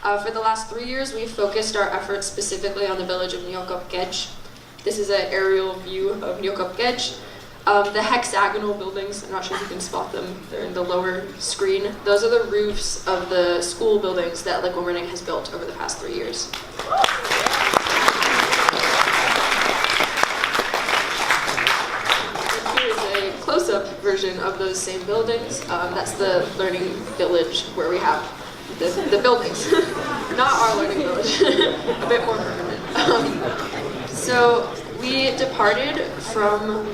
For the last 3 years, we've focused our efforts specifically on the village of Nyokopkej. This is an aerial view of Nyokopkej. The hexagonal buildings, I'm not sure if you can spot them, they're in the lower screen. Those are the roofs of the school buildings that Lick-Wilmerding has built over the past 3 years. And here is a close-up version of those same buildings. That's the learning village where we have the buildings. Not our learning village, a bit more permanent. So we departed from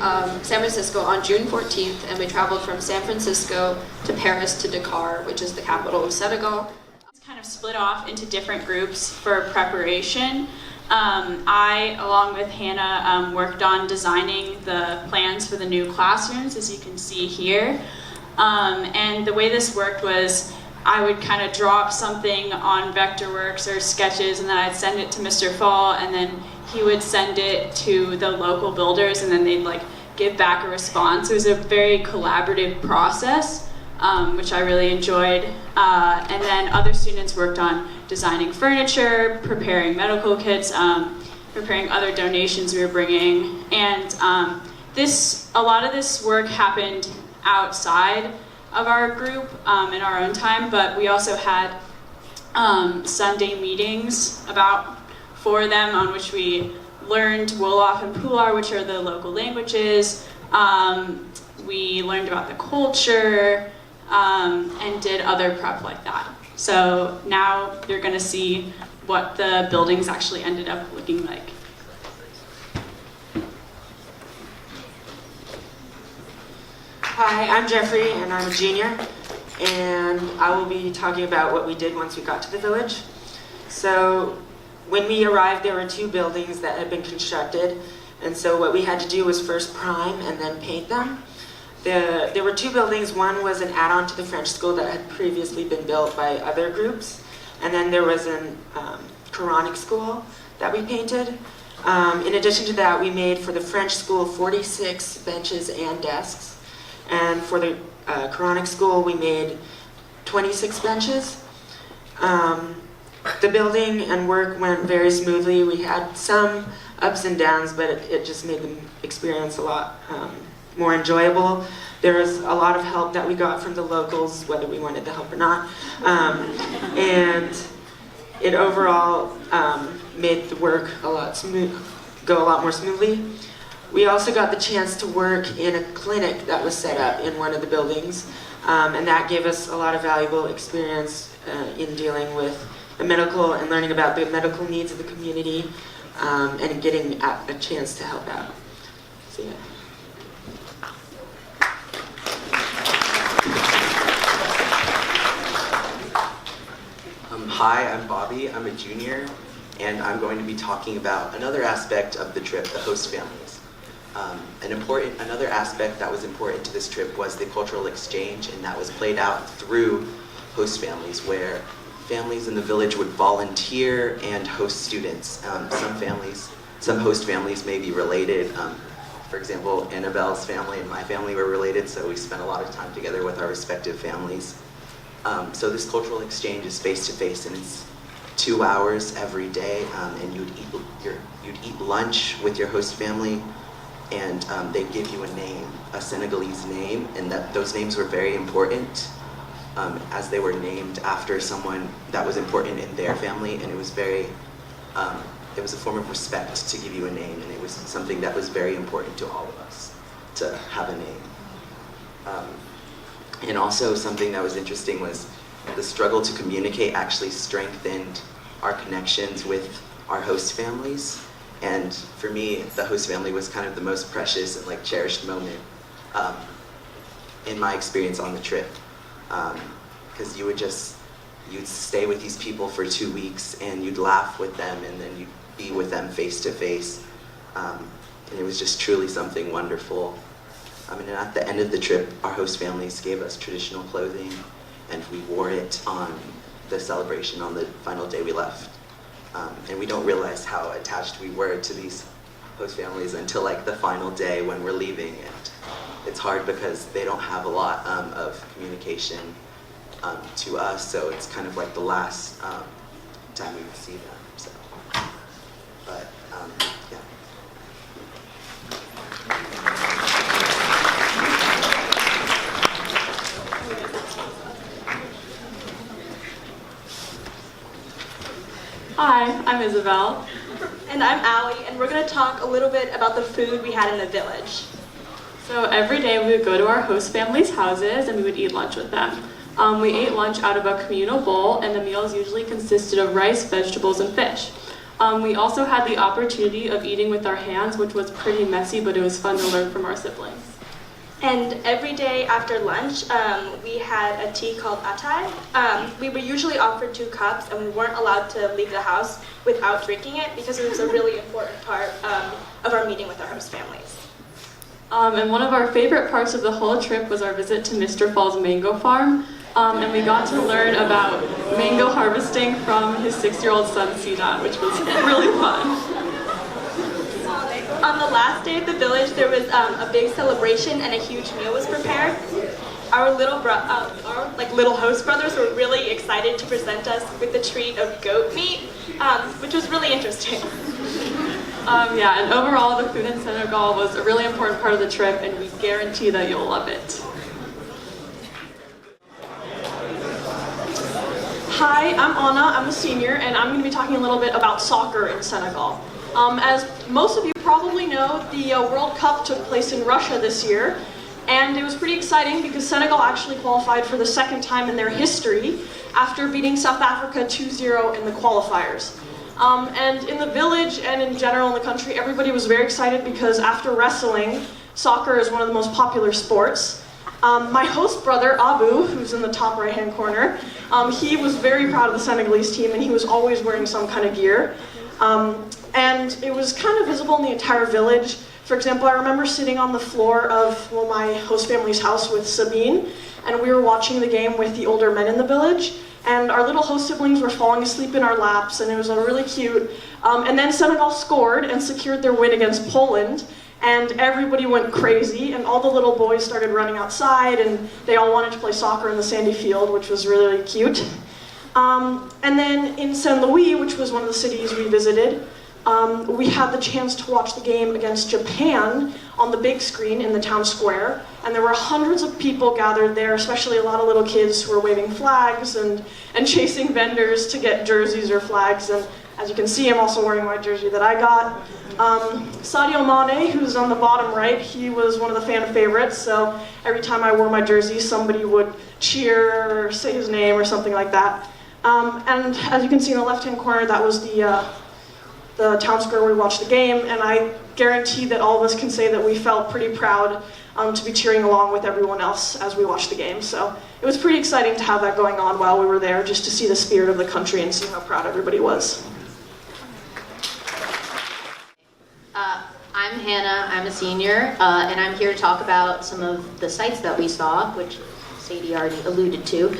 San Francisco on June 14th, and we traveled from San Francisco to Paris to Dakar, which is the capital of Senegal. It's kind of split off into different groups for preparation. I, along with Hannah, worked on designing the plans for the new classrooms, as you can see here. And the way this worked was I would kind of draw up something on Vectorworks or sketches, and then I'd send it to Mr. Fall, and then he would send it to the local builders, and then they'd like give back a response. It was a very collaborative process, which I really enjoyed. And then other students worked on designing furniture, preparing medical kits, preparing other donations we were bringing. And a lot of this work happened outside of our group in our own time, but we also had Sunday meetings for them on which we learned Wolof and Pular, which are the local languages. We learned about the culture and did other prep like that. So now you're going to see what the buildings actually ended up looking like. Hi, I'm Jeffrey, and I'm a junior, and I will be talking about what we did once we got to the village. So when we arrived, there were 2 buildings that had been constructed, and so what we had to do was first prime and then paint them. There were 2 buildings. One was an add-on to the French school that had previously been built by other groups, and then there was an Quranic school that we painted. In addition to that, we made for the French school 46 benches and desks. And for the Quranic school, we made 26 benches. The building and work went very smoothly. We had some ups and downs, but it just made the experience a lot more enjoyable. There was a lot of help that we got from the locals, whether we wanted the help or not. And it overall made the work go a lot more smoothly. We also got the chance to work in a clinic that was set up in one of the buildings, and that gave us a lot of valuable experience in dealing with the medical and learning about the medical needs of the community, and getting a chance to help out. So, yeah. Hi, I'm Bobby. I'm a junior, and I'm going to be talking about another aspect of the trip, the host families. Another aspect that was important to this trip was the cultural exchange, and that was played out through host families, where families in the village would volunteer and host students. Some host families may be related. For example, Annabelle's family and my family were related, so we spent a lot of time together with our respective families. So this cultural exchange is face-to-face, and it's 2 hours every day, and you'd eat lunch with your host family, and they give you a name, a Senegalese name, and those names were very important, as they were named after someone that was important in their family, and it was a form of respect to give you a name, and it was something that was very important to all of us, to have a name. And also something that was interesting was the struggle to communicate actually strengthened our connections with our host families. And for me, the host family was kind of the most precious and like cherished moment in my experience on the trip. Because you'd stay with these people for 2 weeks, and you'd laugh with them, and then you'd be with them face to face. And it was just truly something wonderful. And at the end of the trip, our host families gave us traditional clothing, and we wore it on the celebration on the final day we left. And we don't realize how attached we were to these host families until like the final day when we're leaving. And it's hard because they don't have a lot of communication to us, so it's kind of like the last time we would see them. So, but yeah. Hi, I'm Isabel. And I'm Allie, and we're going to talk a little bit about the food we had in the village. So every day we would go to our host families' houses and we would eat lunch with them. We ate lunch out of a communal bowl, and the meals usually consisted of rice, vegetables, and fish. We also had the opportunity of eating with our hands, which was pretty messy, but it was fun to learn from our siblings. And every day after lunch, we had a tea called atai. We were usually offered 2 cups, and we weren't allowed to leave the house without drinking it because it was a really important part of our meeting with our host families. And one of our favorite parts of the whole trip was our visit to Mr. Fall's mango farm. And we got to learn about mango harvesting from his 6-year-old son, Sidat, which was really fun. On the last day of the village, there was a big celebration and a huge meal was prepared. Our little host brothers were really excited to present us with the treat of goat meat, which was really interesting. Yeah, and overall the food in Senegal was a really important part of the trip, and we guarantee that you'll love it. Hi, I'm Anna, I'm a senior, and I'm going to be talking a little bit about soccer in Senegal. As most of you probably know, the World Cup took place in Russia this year, and it was pretty exciting because Senegal actually qualified for the 2nd time in their history after beating South Africa 2-0 in the qualifiers. And in the village and in general in the country, everybody was very excited because after wrestling, soccer is one of the most popular sports. My host brother, Abu, who's in the top right-hand corner, he was very proud of the Senegalese team, and he was always wearing some kind of gear. And it was kind of visible in the entire village. For example, I remember sitting on the floor of my host family's house with Sabine, and we were watching the game with the older men in the village, and our little host siblings were falling asleep in our laps, and it was really cute. And then Senegal scored and secured their win against Poland, and everybody went crazy, and all the little boys started running outside, and they all wanted to play soccer in the sandy field, which was really cute. And then in Saint Louis, which was one of the cities we visited, we had the chance to watch the game against Japan on the big screen in the town square, and there were hundreds of people gathered there, especially a lot of little kids who were waving flags and chasing vendors to get jerseys or flags. And as you can see, I'm also wearing my jersey that I got. Sadio Mane, who's on the bottom right, he was one of the fan favorites, so every time I wore my jersey, somebody would cheer or say his name or something like that. And as you can see in the left-hand corner, that was the town square where we watched the game, and I guarantee that all of us can say that we felt pretty proud to be cheering along with everyone else as we watched the game. So it was pretty exciting to have that going on while we were there, just to see the spirit of the country and see how proud everybody was. I'm Hannah, I'm a senior, and I'm here to talk about some of the sites that we saw, which Sadie already alluded to.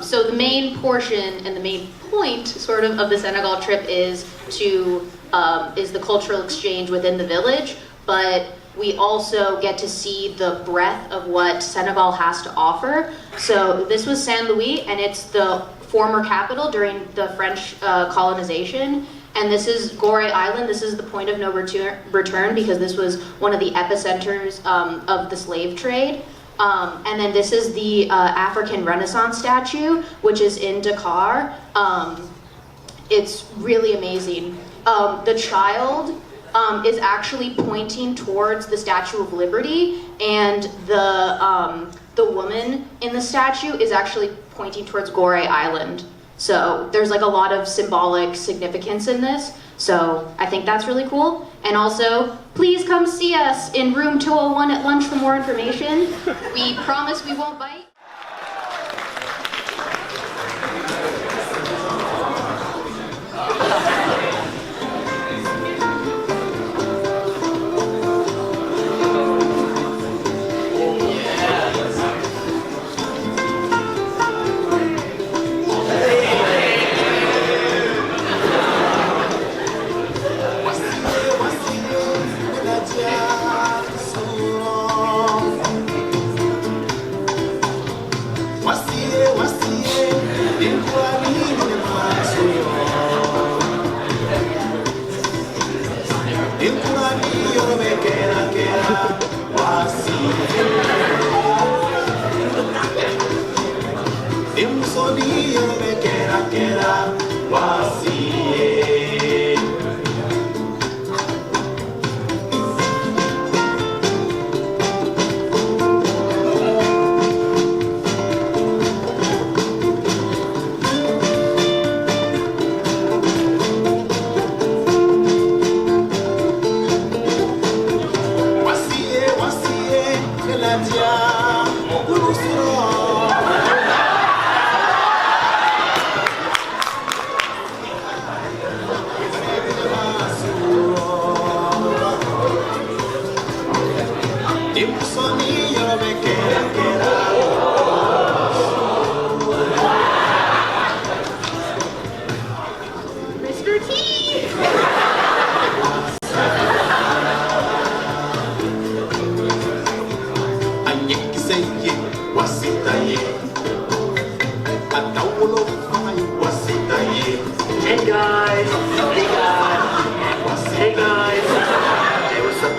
So the main portion and the main point, sort of the Senegal trip is the cultural exchange within the village, but we also get to see the breadth of what Senegal has to offer. So this was Saint Louis, and it's the former capital during the French colonization. And this is Gorée Island. This is the point of no return because this was one of the epicenters of the slave trade. And then this is the African Renaissance statue, which is in Dakar. It's really amazing. The child is actually pointing towards the Statue of Liberty, and the woman in the statue is actually pointing towards Gorée Island. So there's like a lot of symbolic significance in this. So I think that's really cool. And also, please come see us in room 201 at lunch for more information. We promise we won't bite. Hey guys! Hey guys! Hey guys! Hey, what's up?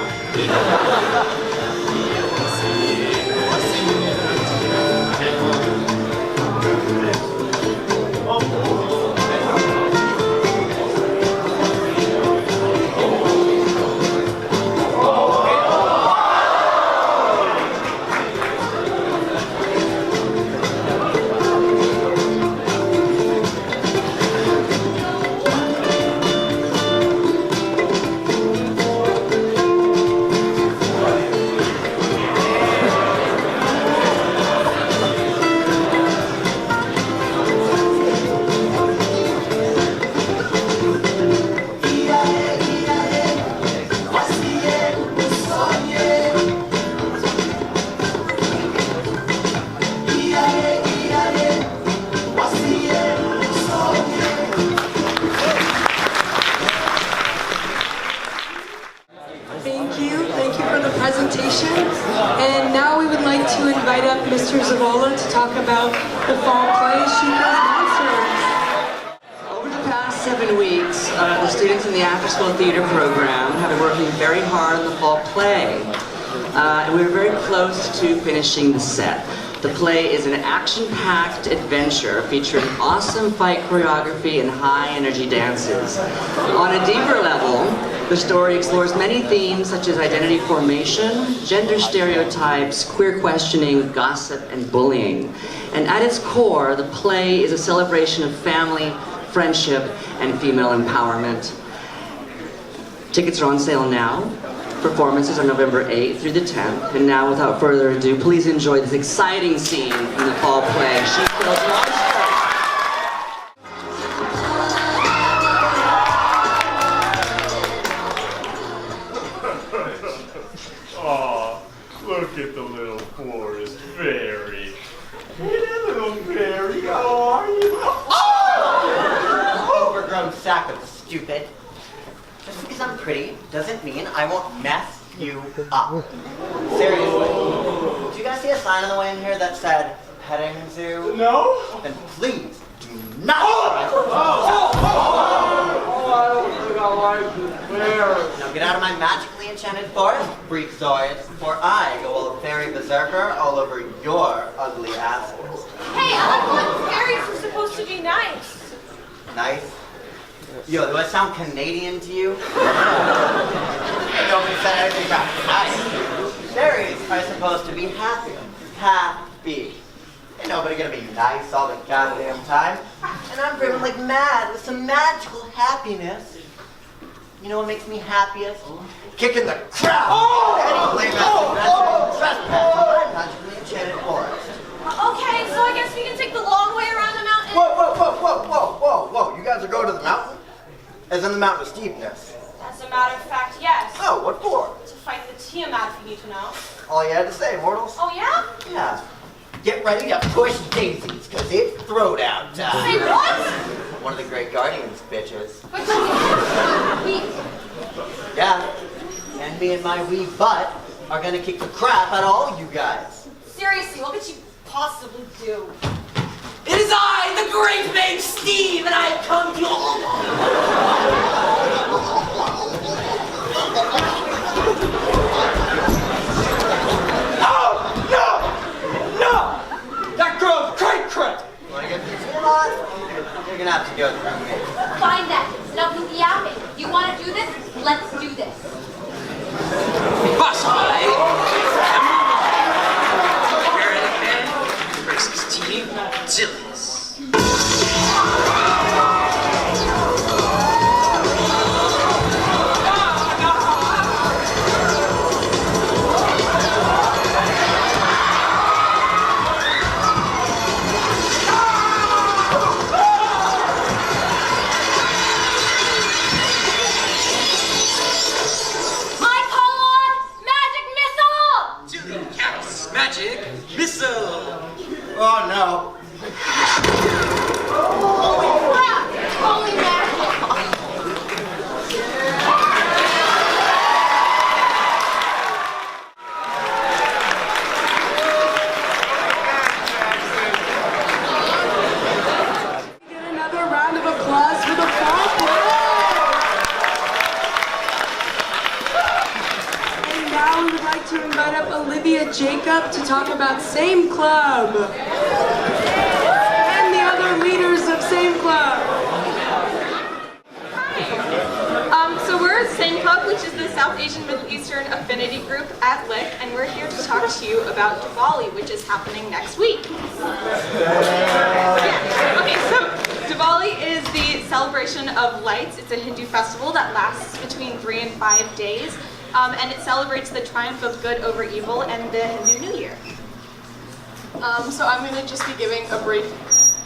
Thank you for the presentation. And now we would like to invite up Mr. Zavala to talk about the fall play, Chico's Monsters. Over the past 7 weeks, the students in the after-school theater program have been working very hard on the fall play. And we were very close to finishing the set. The play is an action-packed adventure featuring awesome fight choreography and high-energy dances. On a deeper level, the story explores many themes such as identity formation, gender stereotypes, queer questioning, gossip, and bullying. And at its core, the play is a celebration of family, friendship, and female empowerment. Tickets are on sale now. Performances are November 8th through the 10th. And now, without further ado, please enjoy this exciting scene from the fall play, Chico's Monsters. Aw, look at the little forest fairy. Hey there, little fairy, how are you? Oh! Overgrown sack of stupid. Just because I'm pretty doesn't mean I won't mess you up. Seriously. Did you guys see a sign on the way in here that said petting zoo? No? Then please do not. I don't think I like this fairy. Now get out of my magically enchanted forest, freakazoids, before I go all fairy berserker all over your ugly assholes. Hey, I thought fairies were supposed to be nice. Nice? Yo, do I sound Canadian to you? Nobody said anything about nice. Fairies are supposed to be happy. Happy. Ain't nobody gonna be nice all the goddamn time. And I'm driven like mad with some magical happiness. You know what makes me happiest? Kicking the crap out of any trespass in my magically enchanted forest. Okay, so I guess we can take the long way around the mountain. Whoa. You guys are going to the mountain? As in the mountain of steepness. As a matter of fact, yes. Oh, what for? To fight the Tiamat, if you need to know. All you had to say, mortals. Oh, yeah? Yeah. Get ready to push daisies, because it's throwdown time. Say what? One of the great guardians, bitches. But Yeah. And me and my wee butt are going to kick the crap out of all you guys. seriously, what could you possibly do? It is I, the great babe Steve, and I have come to all. Oh, no! That girl's cray-cray! Want to get these in on? You're gonna have to go through me. Fine then. Now with the outing. You want to do this? Let's do this. Boss versus Team Dillies. Magic missile! Oh no. Holy crap! Holy mackerel! Get another round of applause for the fall play. And now we would like to invite up Olivia Jacob to talk about Same Club and the other leaders of Same Club. So we're Same Club, which is the South Asian Middle Eastern Affinity group at Lick, and we're here to talk to you about Diwali, which is happening next week. Yeah. Okay, so Diwali is the celebration of lights. It's a Hindu festival that lasts between 3 and 5 days. And it celebrates the triumph of good over evil and the Hindu New Year. So I'm going to just be giving a brief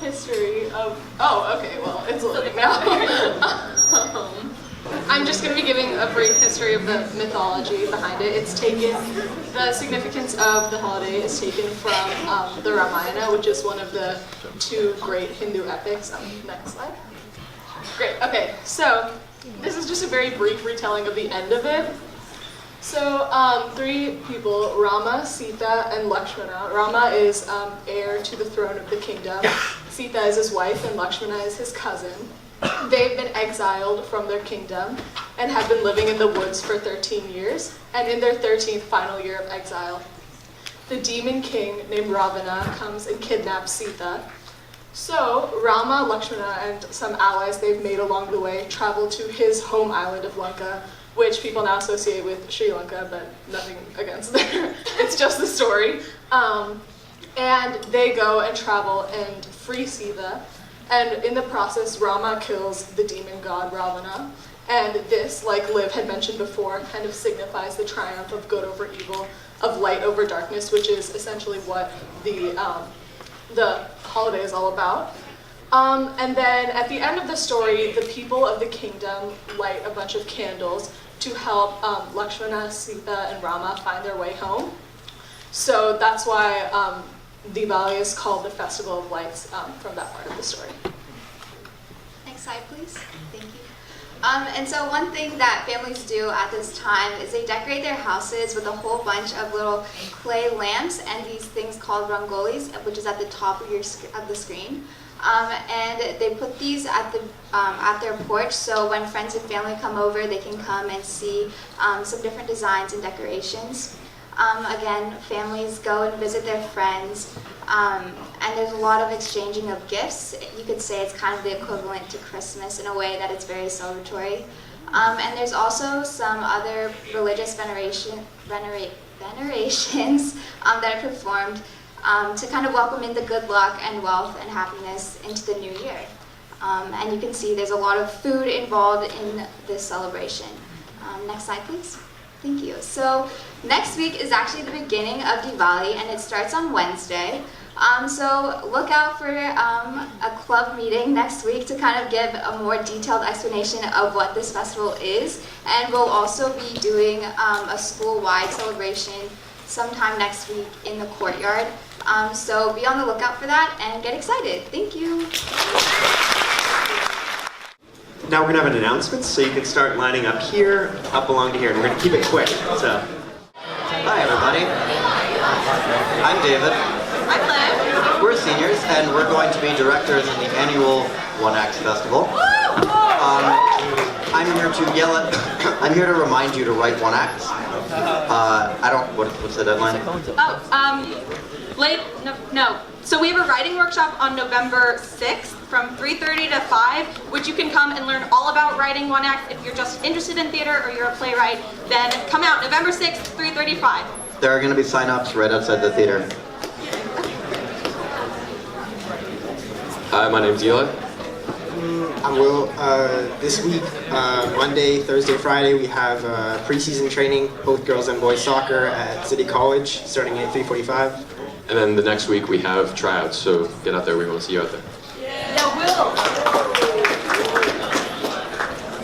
history of... Oh, okay, well, it's late now. I'm just going to be giving a brief history of the mythology behind it. It's taken... The significance of the holiday is taken from the Ramayana, which is one of the 2 great Hindu epics. Next slide. Great, okay, so this is just a very brief retelling of the end of it. So, 3 people, Rama, Sita, and Lakshmana. Rama is heir to the throne of the kingdom. Sita is his wife, and Lakshmana is his cousin. They've been exiled from their kingdom and have been living in the woods for 13 years. And in their 13th final year of exile, the demon king named Ravana comes and kidnaps Sita. So, Rama, Lakshmana, and some allies they've made along the way travel to his home island of Lanka, which people now associate with Sri Lanka, but nothing against there. It's just the story. And they go and travel and free Sita. And in the process, Rama kills the demon god Ravana. And this, like Liv had mentioned before, kind of signifies the triumph of good over evil, of light over darkness, which is essentially what the holiday is all about. And then at the end of the story, the people of the kingdom light a bunch of candles to help Lakshmana, Sita, and Rama find their way home. So that's why Diwali is called the Festival of Lights from that part of the story. Next slide, please. Thank you. And so one thing that families do at this time is they decorate their houses with a whole bunch of little clay lamps and these things called rangolis, which is at the top of the screen. And they put these at their porch, so when friends and family come over, they can come and see some different designs and decorations. Again, families go and visit their friends, and there's a lot of exchanging of gifts. You could say it's kind of the equivalent to Christmas in a way that it's very celebratory. And there's also some other religious venerations that are performed to kind of welcome in the good luck and wealth and happiness into the new year. And you can see there's a lot of food involved in this celebration. Next slide, please. Thank you. So next week is actually the beginning of Diwali, and it starts on Wednesday. So look out for a club meeting next week to kind of give a more detailed explanation of what this festival is. And we'll also be doing a school-wide celebration sometime next week in the courtyard. So be on the lookout for that and get excited. Thank you. Now we're going to have an announcement, so you can start lining up here, up along to here, and we're going to keep it quick. So, hi everybody. I'm David. I'm Liv. We're seniors, and we're going to be directors in the annual One Act Festival. I'm here to yell at. I'm here to remind you to write one act. I don't. What's the deadline? So we have a writing workshop on November 6th from 3:30 to 5, which you can come and learn all about writing one act. If you're just interested in theater or you're a playwright, then come out November 6th, 3:30 to 5. There are going to be sign-ups right outside the theater. Hi, my name's Eli. I'm Will. This week, Monday, Thursday, Friday, we have preseason training, both girls and boys soccer at City College, starting at 3:45. And then the next week we have tryouts, so get out there, we want to see you out there. Yeah, Will.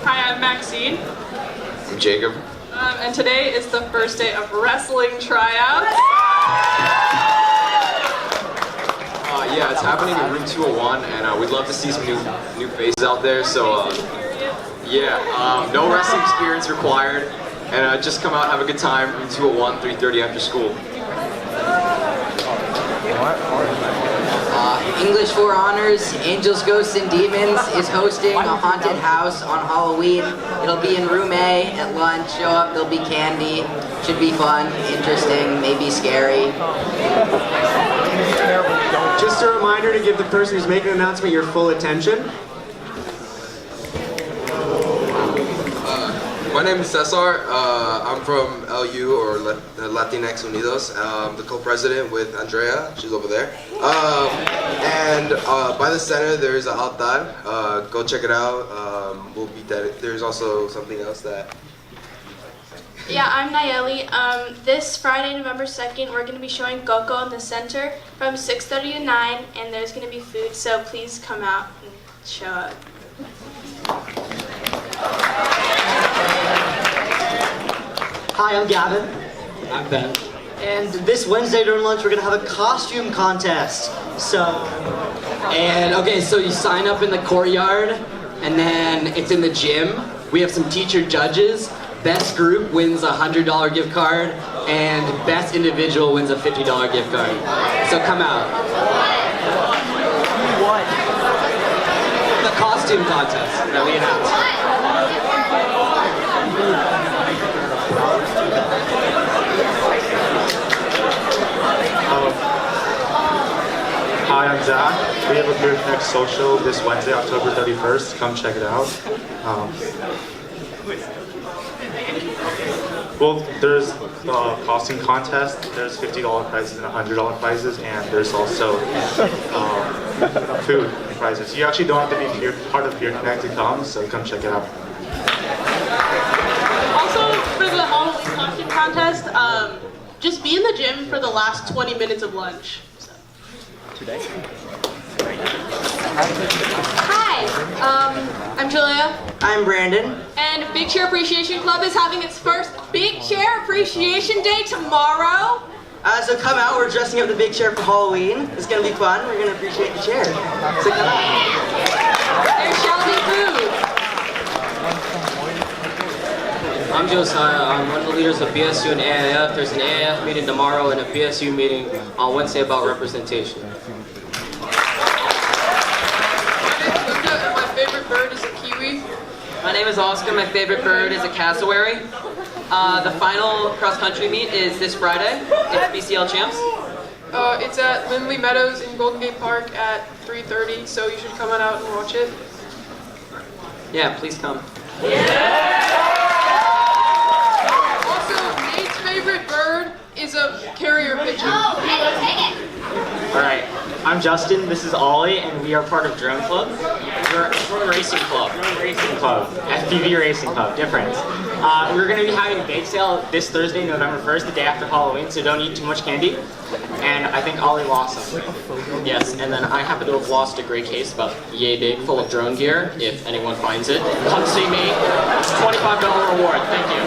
Hi, I'm Maxine, I'm Jacob. and today is the first day of wrestling tryouts. Yeah, it's happening in room 201, and we'd love to see some new faces out there. So, no wrestling experience required, and just come out, have a good time. Room 201, 3:30 after school. English 4 Honors, Angels, Ghosts, and Demons is hosting a haunted house on Halloween. It'll be in room A at lunch. Show up, there'll be candy. Should be fun, interesting, maybe scary. Just a reminder to give the person who's making the announcement your full attention. My name is Cesar. I'm from LU, or Latinx Unidos. I'm the co-president with Andrea. She's over there. And by the center, there's an altar. Go check it out. There's also something else that... Yeah, I'm Nayeli. This Friday, November 2nd, we're going to be showing Coco in the center from 6:30 to 9, and there's going to be food, so please come out and show up. Hi, I'm Gavin. I'm Ben. And this Wednesday during lunch, we're going to have a costume contest. So you sign up in the courtyard, and then it's in the gym. We have some teacher judges. Best group wins a $100 gift card, and best individual wins a $50 gift card. So come out. What? The costume contest that we announced. Hi, I'm Zach. We have a Peer Connect social this Wednesday, October 31st. Come check it out. There's a costume contest. There's $50 prizes and $100 prizes, and there's also food prizes. You actually don't have to be part of Peer Connect to come, so come check it out. Also, for the Halloween costume contest, just be in the gym for the last 20 minutes of lunch. Today? Hi, I'm Julia. I'm Brandon. And Big Chair Appreciation Club is having its first Big Chair Appreciation Day tomorrow. So come out, we're dressing up the big chair for Halloween. It's gonna be fun, we're gonna appreciate the chair. So come out. There shall be food. I'm Josiah. I'm one of the leaders of BSU and AIF. There's an AIF meeting tomorrow and a BSU meeting on Wednesday about representation. My favorite bird is a kiwi. My name is Oscar. My favorite bird is a cassowary. The final cross-country meet is this Friday. It's BCL Champs. It's at Lindley Meadows in Golden Gate Park at 3:30, so you should come on out and watch it. Yeah, please come. Also, Nate's favorite bird is a carrier pigeon. Alright, I'm Justin, this is Ollie, and we are part of Drone Club. We're a racing club. FPV Racing Club, different. We're going to be having a bake sale this Thursday, November 1st, the day after Halloween, so don't eat too much candy. And I think Ollie lost some. Yes, and then I happen to have lost a great case about yay big full of drone gear. If anyone finds it, come see me. It's a $25 reward. Thank you.